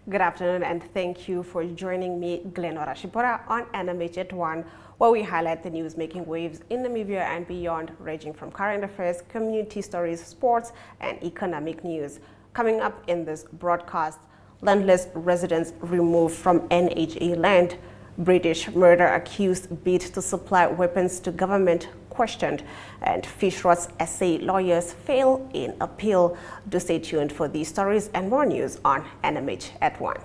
Good afternoon and thank you for joining me, Glenora Shipora, on NMH at 1, where we highlight the news making waves in Namibia and beyond, ranging from current affairs, community stories, sports, and economic news. Coming up in this broadcast, landless residents removed from NHA land, British murder accused bid to supply weapons to government questioned, and fish rods essay lawyers fail in appeal. Do stay tuned for these stories and more news on NMH at 1.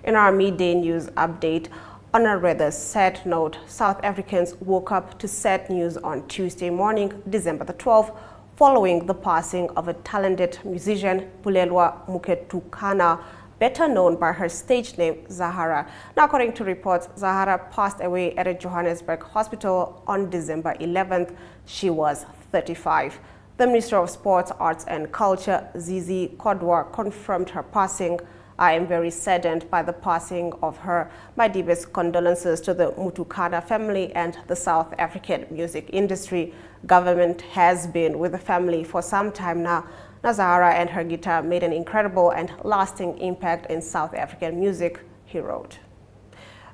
In our midday news update, on a rather sad note, South Africans woke up to sad news on Tuesday morning, December the 12th, following the passing of a talented musician, Bulelwa Muketukana, better known by her stage name, Zahara. Now, according to reports, Zahara passed away at a Johannesburg hospital on December 11th. She was 35. The Minister of Sports, Arts and Culture, Zizi Kodwa, confirmed her passing. I am very saddened by the passing of her. My deepest condolences to the Mutukana family and the South African music industry. Government has been with the family for some time now. Zahara and her guitar made an incredible and lasting impact in South African music, he wrote.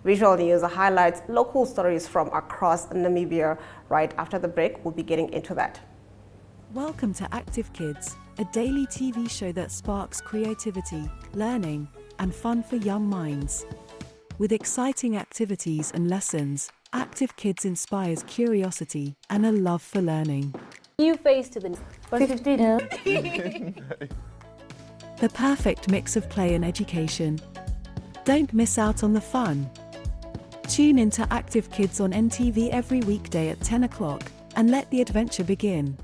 Visual News highlights local stories from across Namibia. Right after the break, we'll be getting into that. Welcome to Active Kids, a daily TV show that sparks creativity, learning, and fun for young minds. With exciting activities and lessons, Active Kids inspires curiosity and a love for learning. New face to the 15. The perfect mix of play and education. Don't miss out on the fun. Tune into Active Kids on NTV every weekday at 10 o'clock and let the adventure begin.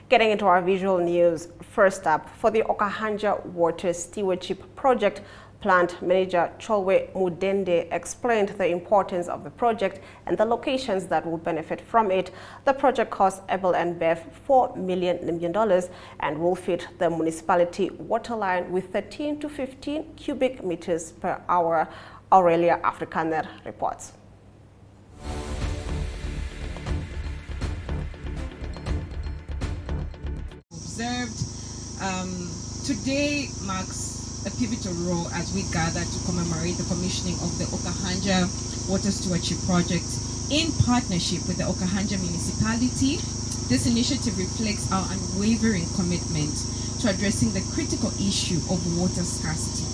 Getting into our visual news, first up, for the Okahanja Water Stewardship Project, Plant Manager Cholwe Mudende explained the importance of the project and the locations that will benefit from it. The project costs Abel and Bev $4 million and will feed the municipality water line with 13 to 15 cubic meters per hour. Aurelia Afrikaner reports. Observed. Today marks a pivotal role as we gather to commemorate the commissioning of the Okahanja Water Stewardship Project in partnership with the Okahanja municipality. This initiative reflects our unwavering commitment to addressing the critical issue of water scarcity,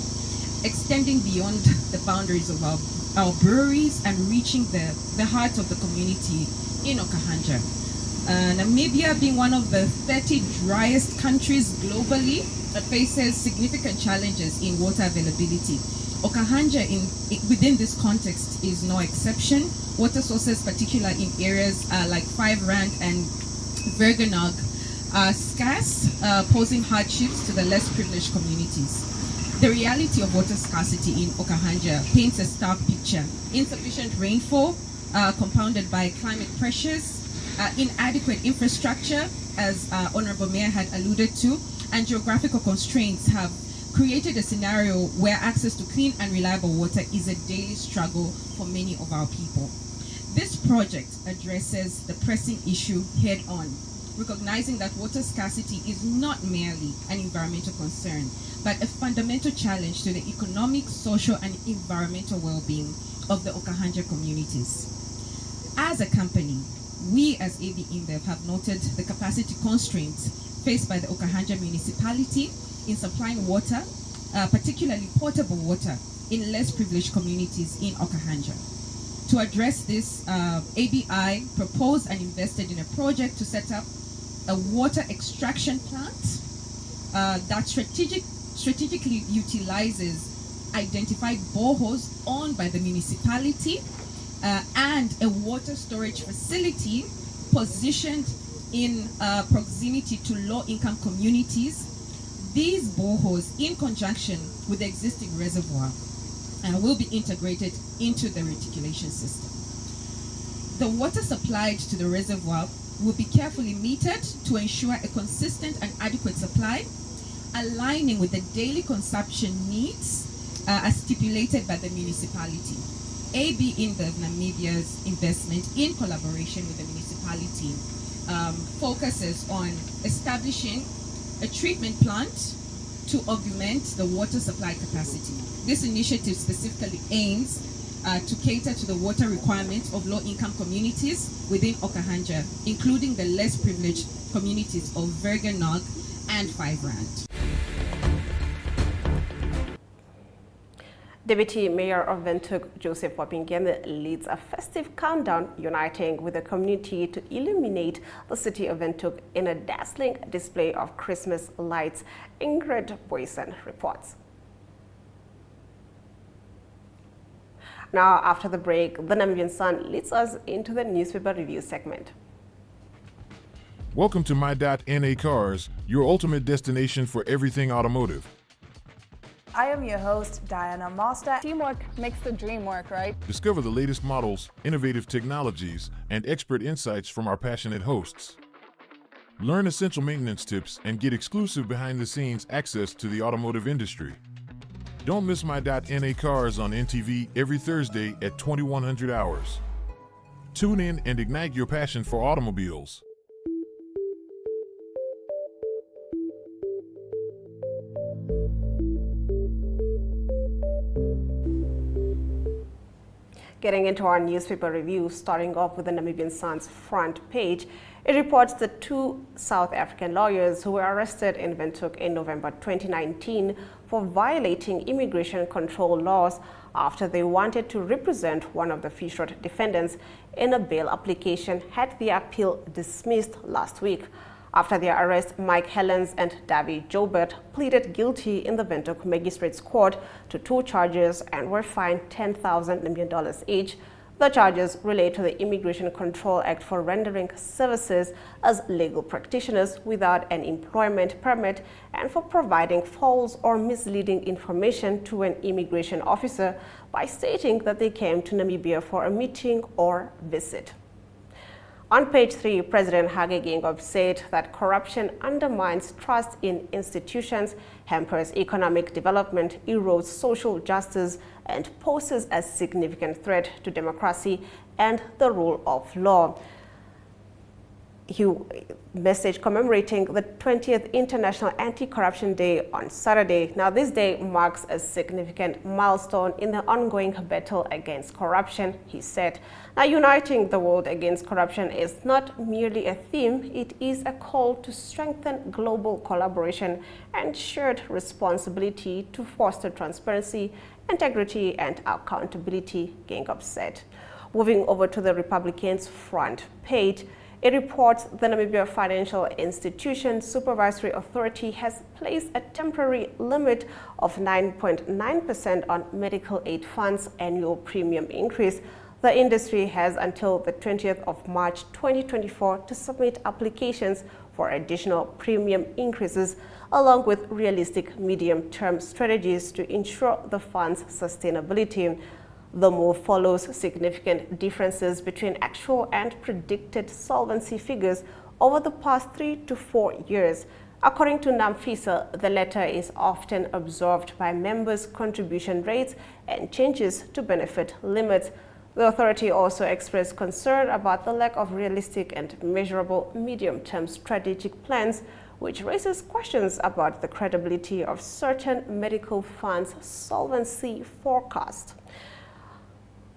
extending beyond the boundaries of our breweries and reaching the heart of the community in Okahanja. Namibia, being one of the 30 driest countries globally, faces significant challenges in water availability. Okahanja, within this context, is no exception. Water sources, particularly in areas like Five Rand and Vergenog, are scarce, posing hardships to the less privileged communities. The reality of water scarcity in Okahanja paints a stark picture. Insufficient rainfall, compounded by climate pressures, inadequate infrastructure, as Honorable Mayor had alluded to, and geographical constraints have created a scenario where access to clean and reliable water is a daily struggle for many of our people. This project addresses the pressing issue head on, recognizing that water scarcity is not merely an environmental concern, but a fundamental challenge to the economic, social, and environmental well-being of the Okahanja communities. As a company, we as AB InBev have noted the capacity constraints faced by the Okahanja municipality in supplying water, particularly potable water, in less privileged communities in Okahanja. To address this, ABI proposed and invested in a project to set up a water extraction plant that strategically utilizes identified boreholes owned by the municipality and a water storage facility positioned in proximity to low-income communities. These boreholes, in conjunction with the existing reservoir, will be integrated into the reticulation system. The water supplied to the reservoir will be carefully metered to ensure a consistent and adequate supply, aligning with the daily consumption needs as stipulated by the municipality. AB InBev Namibia's investment in collaboration with the municipality focuses on establishing a treatment plant to augment the water supply capacity. This initiative specifically aims to cater to the water requirements of low-income communities within Okahanja, including the less privileged communities of Vergenog and Five Rand. Deputy Mayor of Windhoek, Joseph Wapingene, leads a festive countdown uniting with the community to illuminate the city of Windhoek in a dazzling display of Christmas lights. Ingrid Boysen reports. Now, after the break, the Namibian Sun leads us into the newspaper review segment. Welcome to My.NA Cars, your ultimate destination for everything automotive. I am your host, Diana Master. Teamwork makes the dream work, right? Discover the latest models, innovative technologies, and expert insights from our passionate hosts. Learn essential maintenance tips and get exclusive behind-the-scenes access to the automotive industry. Don't miss My.NA Cars on NTV every Thursday at 2100 hours. Tune in and ignite your passion for automobiles. Getting into our newspaper review, starting off with the Namibian Sun's front page, it reports the two South African lawyers who were arrested in Windhoek in November 2019 for violating immigration control laws after they wanted to represent one of the Fishroad defendants in a bail application had the appeal dismissed last week. After their arrest, Mike Helens and Davy Jobert pleaded guilty in the Windhoek Magistrates Court to 2 charges and were fined $10,000 Namibian each. The charges relate to the Immigration Control Act for rendering services as legal practitioners without an employment permit and for providing false or misleading information to an immigration officer by stating that they came to Namibia for a meeting or visit. On page 3, President Hage Geingob said that corruption undermines trust in institutions, hampers economic development, erodes social justice, and poses a significant threat to democracy and the rule of law. He message commemorating the 20th International Anti-Corruption Day on Saturday. Now, this day marks a significant milestone in the ongoing battle against corruption, he said. Now, uniting the world against corruption is not merely a theme, it is a call to strengthen global collaboration and shared responsibility to foster transparency, integrity, and accountability, Geingob said. Moving over to the Republicans' front page, it reports the Namibia Financial Institution Supervisory Authority has placed a temporary limit of 9.9% on medical aid funds annual premium increase. The industry has until the 20th of March 2024 to submit applications for additional premium increases, along with realistic medium-term strategies to ensure the fund's sustainability. The move follows significant differences between actual and predicted solvency figures over the past 3 to 4 years. According to NAMFISA, the latter is often observed by members' contribution rates and changes to benefit limits. The authority also expressed concern about the lack of realistic and measurable medium-term strategic plans, which raises questions about the credibility of certain medical funds' solvency forecast.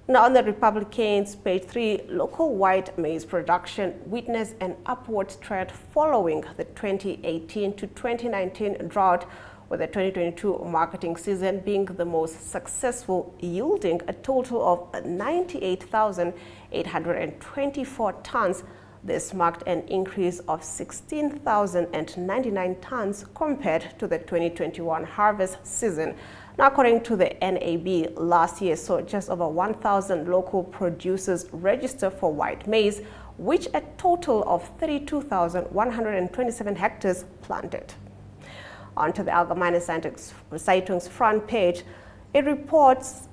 Now, on the Republicans, page 3, local white maize production witnessed an upward trend following the 2018 to 2019 drought, with the 2022 marketing season being the most successful, yielding a total of 98,824 tons. This marked an increase of 16,099 tons compared to the 2021 harvest season. Now, according to the NAB, last year saw just over 1,000 local producers register for white maize, which a total of 32,127 hectares planted. Onto the Allgemeine Zeitung's front page, it reports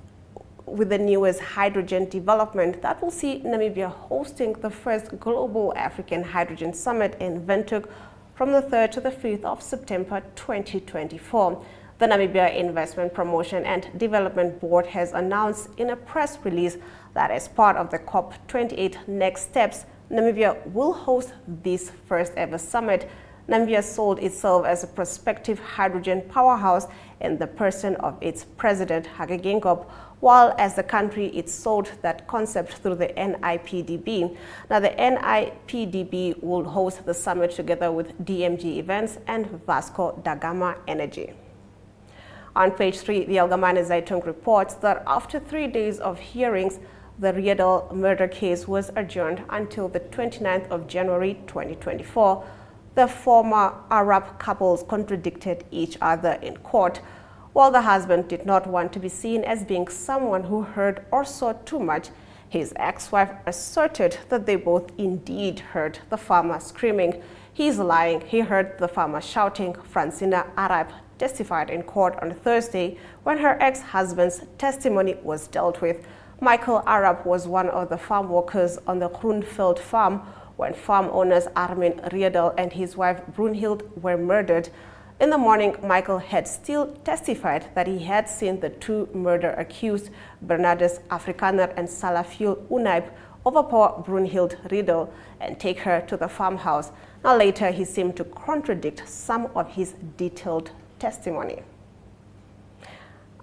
with the newest hydrogen development that will see Namibia hosting the first Global African Hydrogen Summit in Windhoek from the 3rd to the 5th of September 2024. The Namibia Investment Promotion and Development Board has announced in a press release that as part of the COP28 Next Steps, Namibia will host this first ever summit. Namibia sold itself as a prospective hydrogen powerhouse in the person of its president, Hage Geingob, while as the country it sold that concept through the NIPDB. Now the NIPDB will host the summit together with DMG Events and Vasco da Gama Energy. On page 3, the Allgemeine Zeitung reports that after 3 days of hearings, the Riedel murder case was adjourned until the 29th of January 2024. The former Arab couples contradicted each other in court. While the husband did not want to be seen as being someone who heard or saw too much, his ex-wife asserted that they both indeed heard the farmer screaming. He's lying, he heard the farmer shouting. Francina Arab testified in court on Thursday when her ex-husband's testimony was dealt with. Michael Arab was one of the farm workers on the Groenveld farm when farm owners Armin Riedel and his wife Brunhild were murdered. In the morning, Michael had still testified that he had seen the two murder accused, Bernardus Afrikaner and Salafiel Unaib, overpower Brunhild Riedel and take her to the farmhouse. Now later, he seemed to contradict some of his detailed testimony.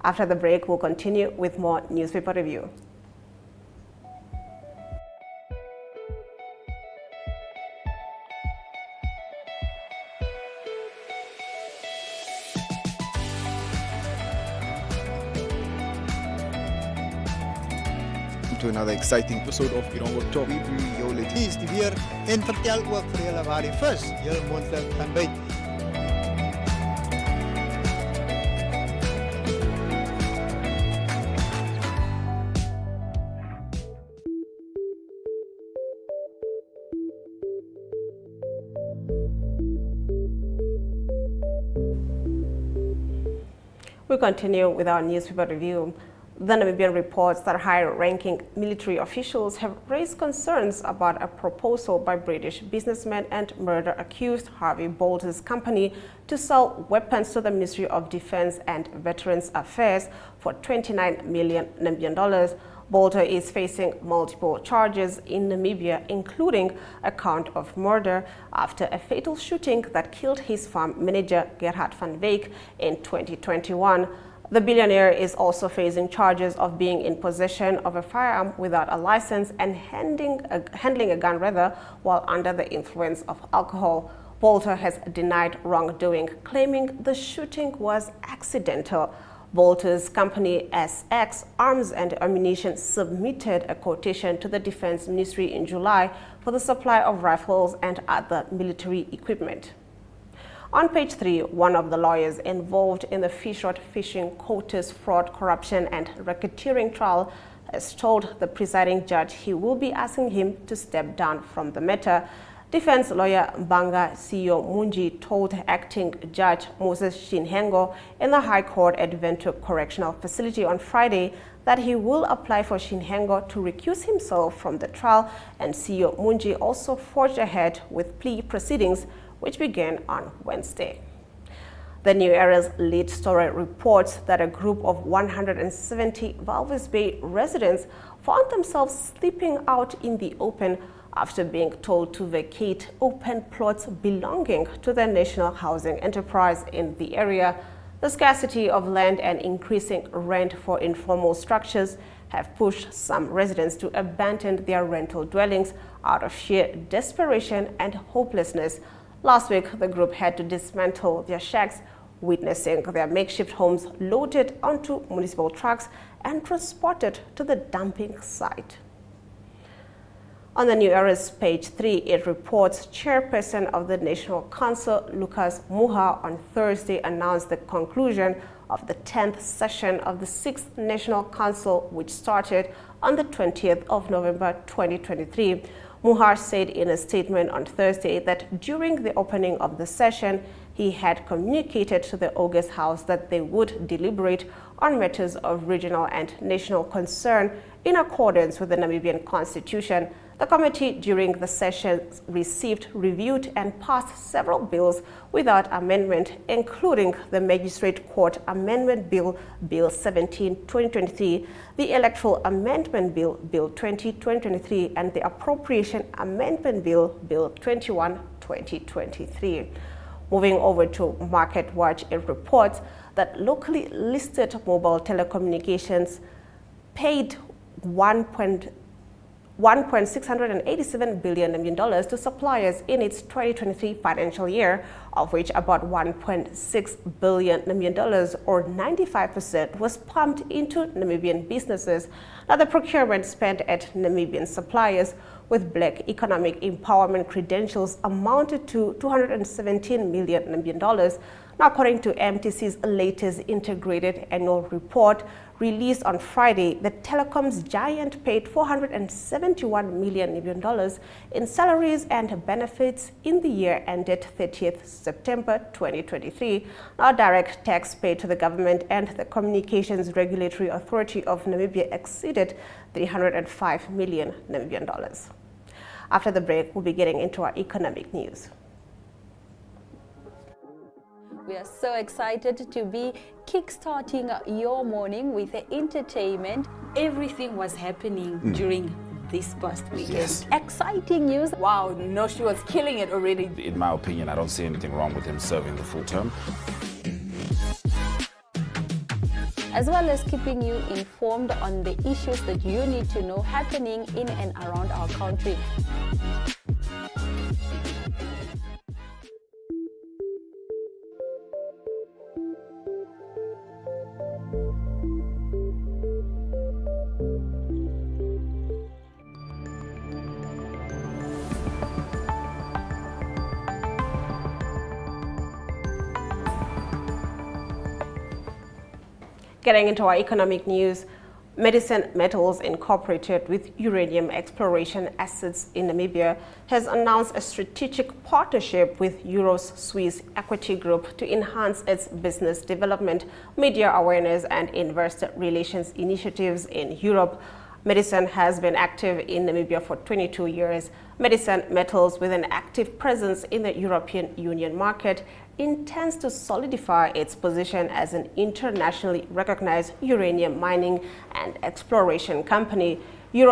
After the break, we'll continue with more newspaper review. To another exciting episode of Irongo Talk. We bring jou latest weer en vertel ook vir julle waar die vis julle mondstuk gaan byt. We continue with our newspaper review. The Namibian reports that high-ranking military officials have raised concerns about a proposal by British businessman and murder-accused Harvey Bolter's company to sell weapons to the Ministry of Defense and Veterans Affairs for $29 million Namibian. Bolter is facing multiple charges in Namibia, including a count of murder after a fatal shooting that killed his farm manager Gerhard van Wyk in 2021. The billionaire is also facing charges of being in possession of a firearm without a license and handling a gun while under the influence of alcohol. Bolter has denied wrongdoing, claiming the shooting was accidental. Bolter's company SX Arms and Ammunition submitted a quotation to the Defense Ministry in July for the supply of rifles and other military equipment. On page 3, one of the lawyers involved in the Fishrot fishing quotas fraud, corruption and racketeering trial has told the presiding judge he will be asking him to step down from the matter. Defense lawyer Mbanga CEO Munji told acting judge Moses Shinhengo in the High Court at Windhoek Correctional Facility on Friday that he will apply for Shinhengo to recuse himself from the trial, and CEO Munji also forged ahead with plea proceedings which began on Wednesday. The New Era's lead story reports that a group of 170 Walvis Bay residents found themselves sleeping out in the open after being told to vacate open plots belonging to the National Housing Enterprise in the area. The scarcity of land and increasing rent for informal structures have pushed some residents to abandon their rental dwellings out of sheer desperation and hopelessness. Last week, the group had to dismantle their shacks, witnessing their makeshift homes loaded onto municipal trucks and transported to the dumping site. On the New Era's page 3, it reports chairperson of the National Council, Lucas Muha, on Thursday announced the conclusion of the 10th session of the 6th National Council, which started on the 20th of November 2023. Muhar said in a statement on Thursday that during the opening of the session, he had communicated to the August House that they would deliberate on matters of regional and national concern in accordance with the Namibian Constitution. The committee during the session received, reviewed and passed several bills without amendment, including the Magistrate Court Amendment Bill, Bill 17/2023, the Electoral Amendment Bill, Bill 20/2023, and the Appropriation Amendment Bill, Bill 21/2023. Moving over to Market Watch, it reports that locally listed mobile telecommunications paid $1.687 billion to suppliers in its 2023 financial year, of which about $1.6 billion or 95% was pumped into Namibian businesses. Now, the procurement spent at Namibian suppliers with Black economic empowerment credentials amounted to $217 million. Now, according to MTC's latest integrated annual report released on Friday, the telecoms giant paid $471 million in salaries and benefits in the year ended 30th September 2023. Now, direct tax paid to the government and the Communications Regulatory Authority of Namibia exceeded $305 million. After the break, we'll be getting into our economic news. We are so excited to be kickstarting your morning with entertainment. Everything was happening during this past weekend. Yes. Exciting news. Wow, no, she was killing it already. In my opinion, I don't see anything wrong with him serving the full term. As well as keeping you informed on the issues that you need to know happening in and around our country. Getting into our economic news, Medicine Metals, Incorporated, with uranium exploration assets in Namibia, has announced a strategic partnership with Swiss Equity Group to enhance its business development, media awareness, and investor relations initiatives in Europe. Medicine has been active in Namibia for 22 years. Medicine Metals, with an active presence in the European Union market, intends to solidify its position as an internationally recognized uranium mining and exploration company.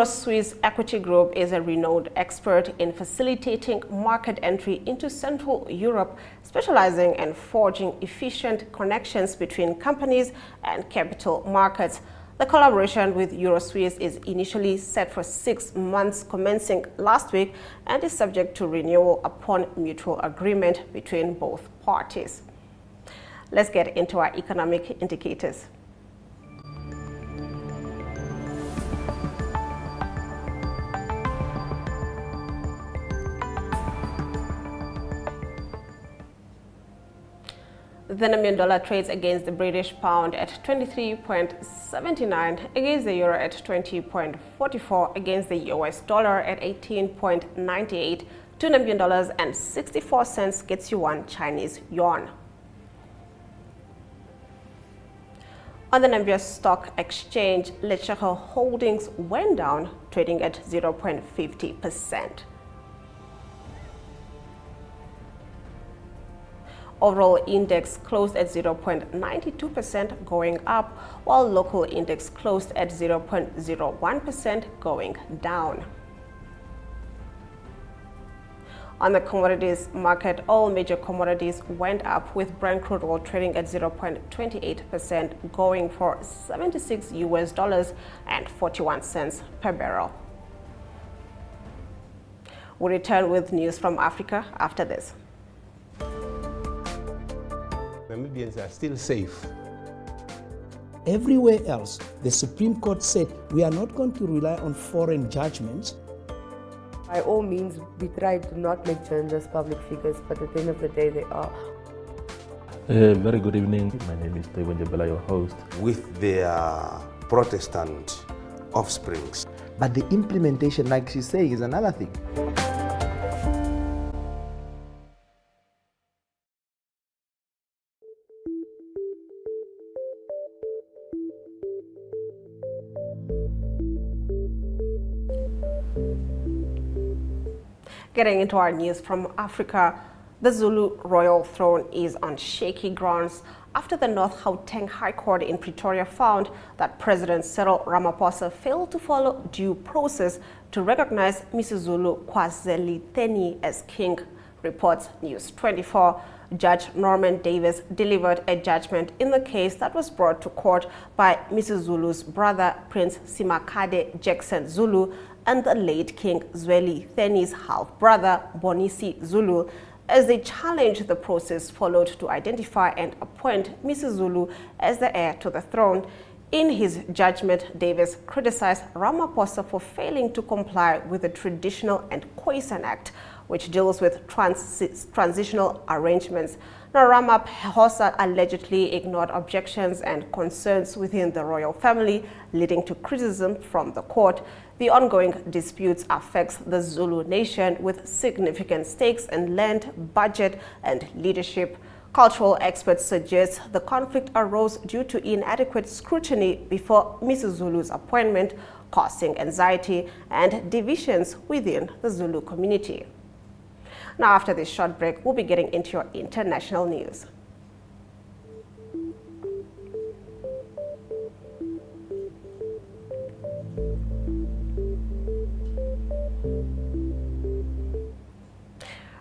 Swiss Equity Group is a renowned expert in facilitating market entry into Central Europe, specializing in forging efficient connections between companies and capital markets. The collaboration with Swiss is initially set for 6 months, commencing last week, and is subject to renewal upon mutual agreement between both parties. Let's get into our economic indicators. The Namibian dollar trades against the British pound at 23.79, against the euro at 20.44, against the US dollar at 18.98, 2 Namibian dollars and 64 cents gets you 1 Chinese yuan. On the Namibia Stock Exchange, Letshego Holdings went down, trading at 0.50%. Overall index closed at 0.92%, going up, while local index closed at 0.01%, going down. On the commodities market, all major commodities went up, with Brent crude oil trading at 0.28%, going for $76.41 per barrel. We'll return with news from Africa after this. Namibians are still safe. Everywhere else, the Supreme Court said we are not going to rely on foreign judgments. By all means, we try to not make journalists public figures, but at the end of the day, they are. Very good evening. My name is Taiwan Jabela, your host. With their Protestant offsprings. But the implementation, like she's saying, is another thing. Getting into our news from Africa, the Zulu royal throne is on shaky grounds after the North Gauteng High Court in Pretoria found that President Cyril Ramaphosa failed to follow due process to recognize Misuzulu Kwazeli-Theni as king, reports News 24. Judge Norman Davis delivered a judgment in the case that was brought to court by Misuzulu's brother, Prince Simakade Jackson Zulu, and the late King Zweli-Theni's half-brother, Bonisi Zulu, as they challenged the process followed to identify and appoint Misuzulu as the heir to the throne. In his judgment, Davis criticized Ramaphosa for failing to comply with the Traditional and Quiescent Act, which deals with transitional arrangements. Now, Ramaphosa allegedly ignored objections and concerns within the royal family, leading to criticism from the court. The ongoing disputes affects the Zulu nation with significant stakes in land, budget, and leadership. Cultural experts suggest the conflict arose due to inadequate scrutiny before Mrs. Zulu's appointment, causing anxiety and divisions within the Zulu community. Now, after this short break, we'll be getting into your international news.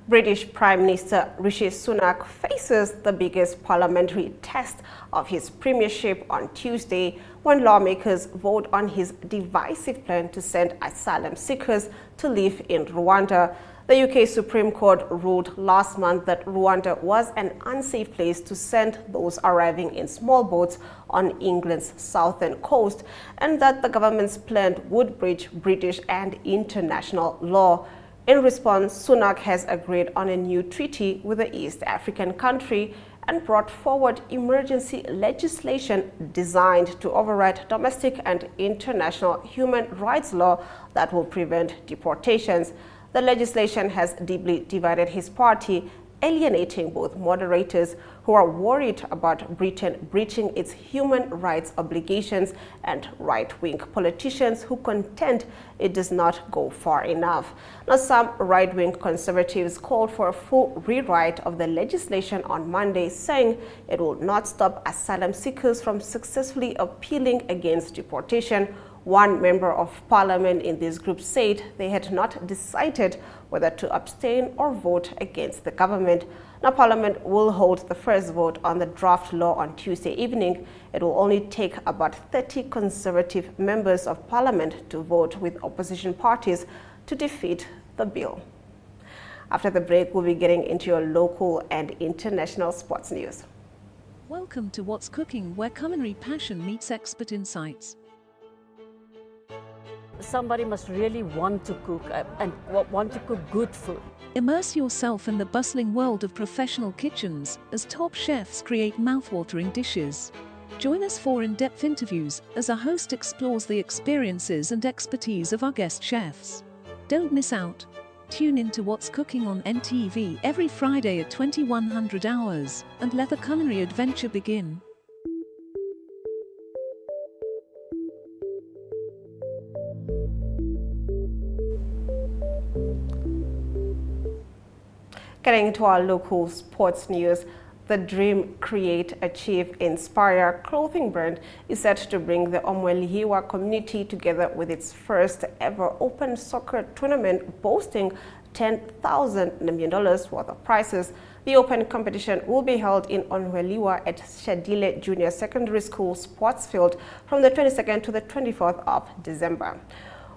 British Prime Minister Rishi Sunak faces the biggest parliamentary test of his premiership on Tuesday when lawmakers vote on his divisive plan to send asylum seekers to live in Rwanda. The UK Supreme Court ruled last month that Rwanda was an unsafe place to send those arriving in small boats on England's southern coast, and that the government's plan would breach British and international law. In response, Sunak has agreed on a new treaty with the East African country and brought forward emergency legislation designed to override domestic and international human rights law that will prevent deportations. The legislation has deeply divided his party, alienating both moderators who are worried about Britain breaching its human rights obligations and right-wing politicians who contend it does not go far enough. Now, some right-wing conservatives called for a full rewrite of the legislation on Monday, saying it will not stop asylum seekers from successfully appealing against deportation. One member of parliament in this group said they had not decided whether to abstain or vote against the government. Now, Parliament will hold the first vote on the draft law on Tuesday evening. It will only take about 30 Conservative members of Parliament to vote with opposition parties to defeat the bill. After the break, we'll be getting into your local and international sports news. Welcome to What's Cooking, where culinary passion meets expert insights. Somebody must really want to cook and want to cook good food. Immerse yourself in the bustling world of professional kitchens as top chefs create mouthwatering dishes. Join us for in-depth interviews as our host explores the experiences and expertise of our guest chefs. Don't miss out. Tune in to What's Cooking on NTV every Friday at 2100 hours and let the culinary adventure begin. Getting into our local sports news, the Dream, Create, Achieve, Inspire clothing brand is set to bring the Omwelihiwa community together with its first ever open soccer tournament boasting $10,000 worth of prizes. The open competition will be held in Onweliwa at Shadile Junior Secondary School Sports Field from the 22nd to the 24th of December.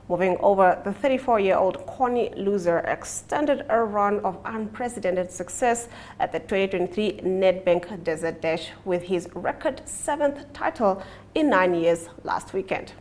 Moving over, the 34-year-old Connie loser extended a run of unprecedented success at the 2023 Nedbank Desert Dash with his record 7th title in 9 years last weekend.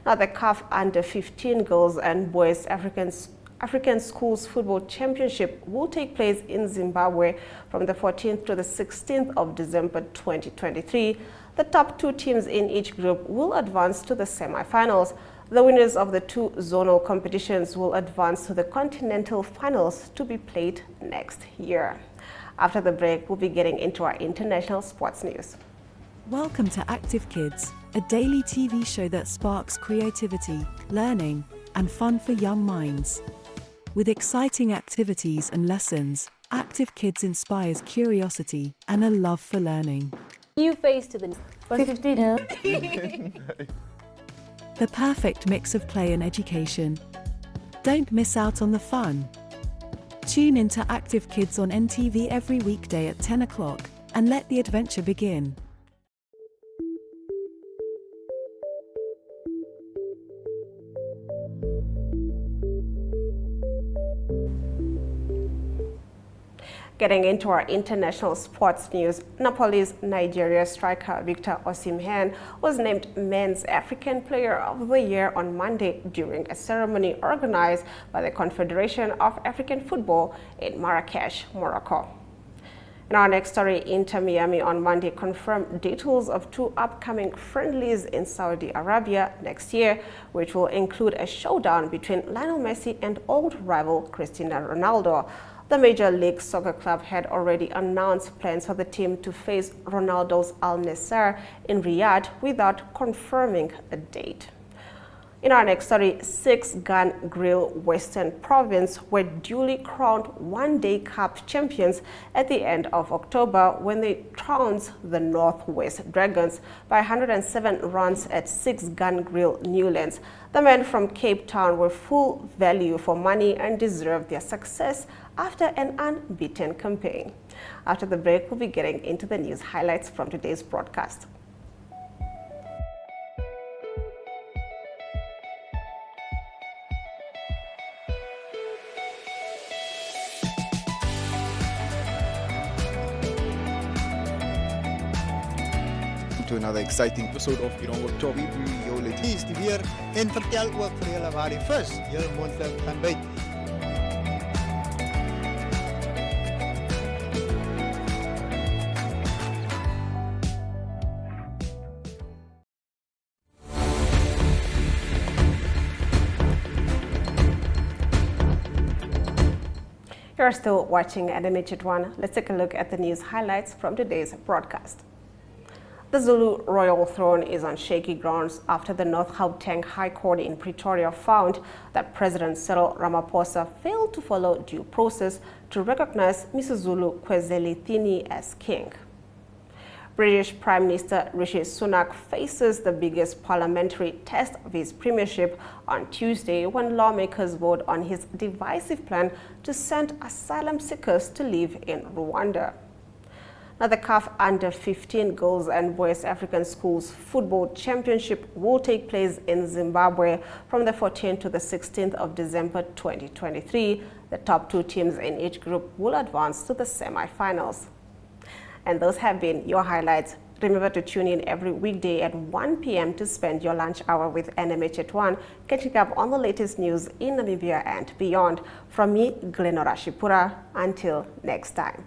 Now, the CAF Under-15 Girls and Boys African Schools Football Championship will take place in Zimbabwe from the 14th to the 16th of December 2023. The top 2 teams in each group will advance to the semi-finals. The winners of the two zonal competitions will advance to the continental finals to be played next year. After the break, we'll be getting into our international sports news. Welcome to Active Kids, a daily TV show that sparks creativity, learning, and fun for young minds. With exciting activities and lessons, Active Kids inspires curiosity and a love for learning. New face to the 15. The perfect mix of play and education. Don't miss out on the fun. Tune in to Active Kids on NTV every weekday at 10 o'clock and let the adventure begin. Getting into our international sports news, Napoli's Nigeria striker Victor Osimhen was named Men's African Player of the Year on Monday during a ceremony organized by the Confederation of African Football in Marrakesh, Morocco. In our next story, Inter Miami on Monday confirmed details of two upcoming friendlies in Saudi Arabia next year, which will include a showdown between Lionel Messi and old rival Cristiano Ronaldo. The Major League Soccer club had already announced plans for the team to face Ronaldo's Al Nassr in Riyadh without confirming a date. In our next story, Six Gun Grill Western Province were duly crowned one-day cup champions at the end of October when they trounced the Northwest Dragons by 107 runs at Six Gun Grill Newlands. The men from Cape Town were full value for money and deserved their success after an unbeaten campaign. After the break, we'll be getting into the news highlights from today's broadcast. To another exciting episode of Iran World Top. We bring jou lees die weer en vertel ook vir julle waar die vis julle mondelik gaan byt. You're still watching NMH at 1. Let's take a look at the news highlights from today's broadcast. The Zulu royal throne is on shaky grounds after the North Gauteng High Court in Pretoria found that President Cyril Ramaphosa failed to follow due process to recognize Misuzulu Kwezelithini as king. British Prime Minister Rishi Sunak faces the biggest parliamentary test of his premiership on Tuesday when lawmakers vote on his divisive plan to send asylum seekers to live in Rwanda. Now, the CAF Under-15 Girls and West African Schools Football Championship will take place in Zimbabwe from the 14th to the 16th of December 2023. The top two teams in each group will advance to the semi-finals. And those have been your highlights. Remember to tune in every weekday at 1 p.m. to spend your lunch hour with NMH at 1, catching up on the latest news in Namibia and beyond. From me, Glenora Shipura, until next time.